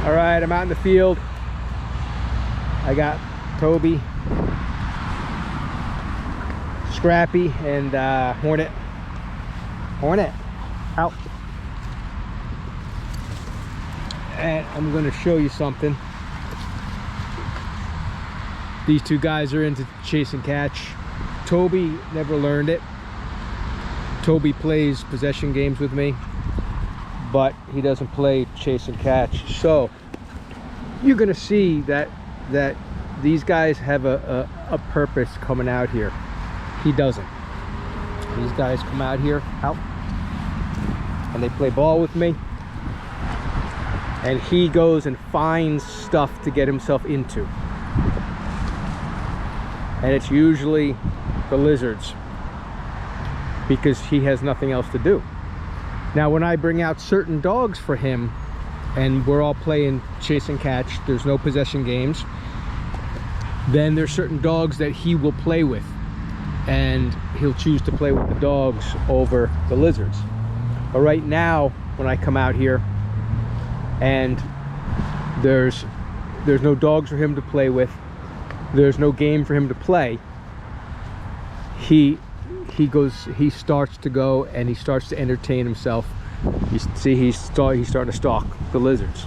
All right, I'm out in the field. I got Toby, Scrappy, and Hornet. Hornet, out. And I'm gonna show you something. These two guys are into chase and catch. Toby never learned it. Toby plays possession games with me, but he doesn't play chase and catch. So you're gonna see that these guys have a purpose coming out here. He doesn't. These guys come out here, out, and they play ball with me, and he goes and finds stuff to get himself into, and it's usually the lizards, because he has nothing else to do. Now when I bring out certain dogs for him and we're all playing chase and catch, there's no possession games, then there's certain dogs that he will play with, and he'll choose to play with the dogs over the lizards. But right now when I come out here and there's no dogs for him to play with, there's no game for him to play, he starts to go and he starts to entertain himself. You see, he's starting to stalk the lizards,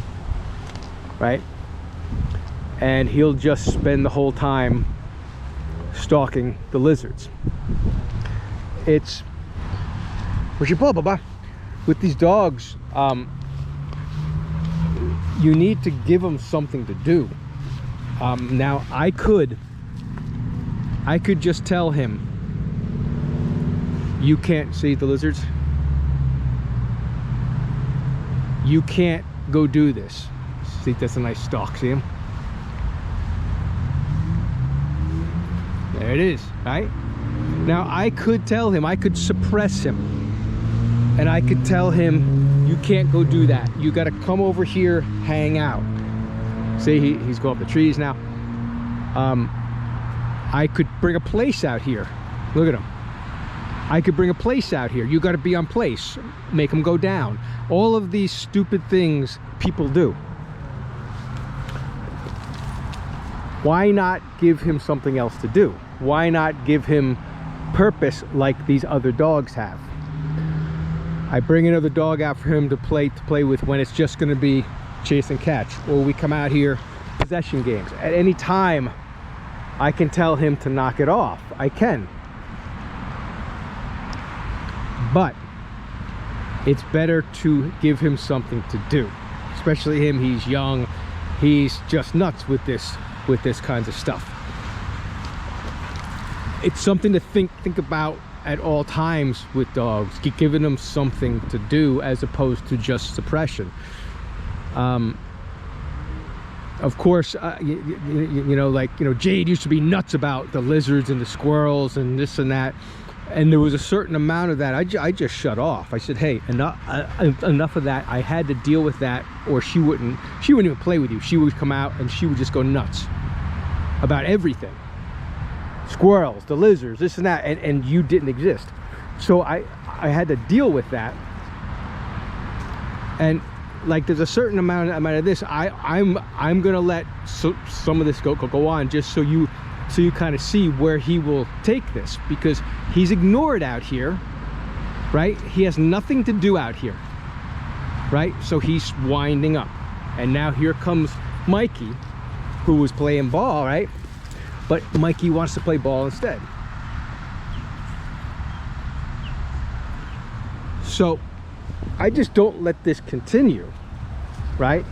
right? And he'll just spend the whole time stalking the lizards. It's what's your ball, Baba? With these dogs, you need to give them something to do. Now I could just tell him, you can't see the lizards, you can't go do this. See, that's a nice stalk, see him? There it is, right? Now I could tell him, I could suppress him, and I could tell him, you can't go do that, you got to come over here, hang out. See, he's going up the trees now. I could bring a place out here. Look at him. I could bring a place out here. You got to be on place. Make him go down. All of these stupid things people do. Why not give him something else to do? Why not give him purpose like these other dogs have? I bring another dog out for him to play with when it's just going to be chase and catch, or we come out here possession games. At any time I can tell him to knock it off. I can. But it's better to give him something to do, especially him. He's young, he's just nuts with this kinds of stuff. It's something to think about at all times with dogs, giving them something to do as opposed to just suppression. Of course, you know, Jade used to be nuts about the lizards and the squirrels and this and that, and there was a certain amount of that I just shut off. I said, hey, enough of that. I had to deal with that, or she wouldn't even play with you. She would come out and she would just go nuts about everything. Squirrels, the lizards, this and that, and you didn't exist. So I had to deal with that. And like, there's a certain amount of this. I'm gonna let some of this go on, just so you kind of see where he will take this, because he's ignored out here, right? He has nothing to do out here, right? So he's winding up, and now here comes Mikey, who was playing ball, right? But Mikey wants to play ball instead. So I just don't let this continue, right?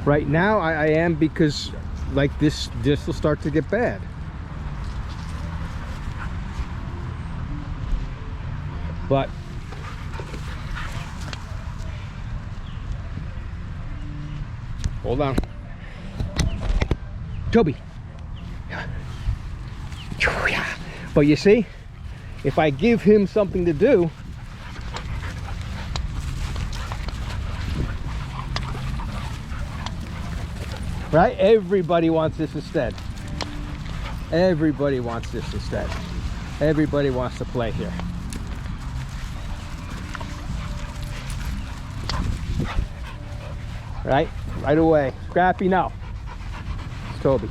Right now I am, because like this will start to get bad. But hold on, Toby. But you see, if I give him something to do, right? Everybody wants this instead. Everybody wants this instead. Everybody wants to play here. right away. Scrappy, no. It's Toby.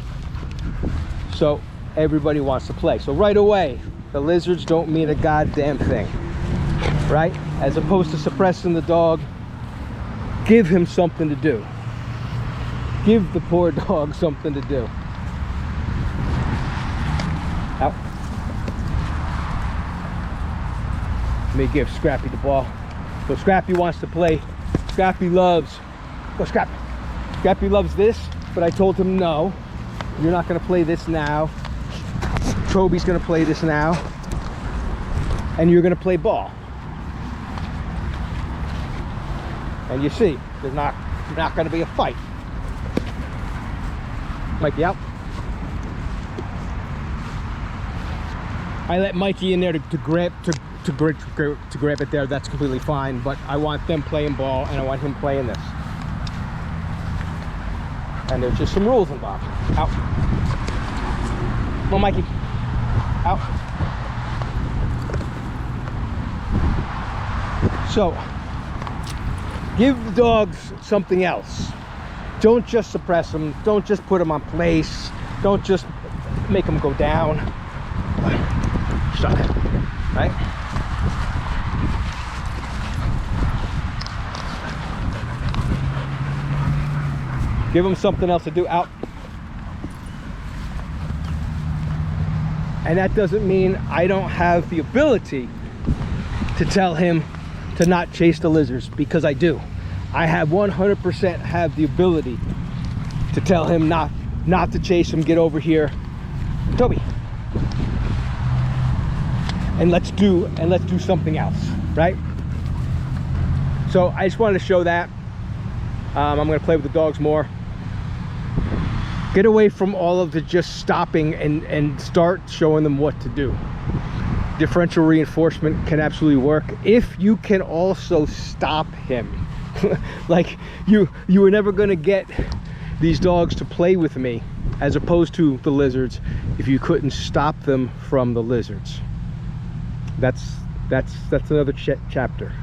So everybody wants to play. So right away, the lizards don't mean a goddamn thing, right? As opposed to suppressing the dog, give him something to do. Give the poor dog something to do. Out. Let me give Scrappy the ball. So Scrappy wants to play. Scrappy loves. Go Scrappy. Scrappy loves this, but I told him no. You're not going to play this now. Toby's going to play this now. And you're going to play ball. And you see, there's not going to be a fight. Mikey out. I let Mikey in there to grab it there. That's completely fine. But I want them playing ball, and I want him playing this. And there's just some rules involved. Out. Come on, Mikey. Out. So, give the dogs something else. Don't just suppress them. Don't just put them on place. Don't just make them go down. Shut it. Right? Give them something else to do. Out. And that doesn't mean I don't have the ability to tell him to not chase the lizards, because I do. I have 100% have the ability to tell him not to chase him. Get over here, Toby, and let's do something else, right? So I just wanted to show that. I'm going to play with the dogs more. Get away from all of the just stopping and start showing them what to do. Differential reinforcement can absolutely work if you can also stop him. Like you were never going to get these dogs to play with me as opposed to the lizards if you couldn't stop them from the lizards. That's another chapter.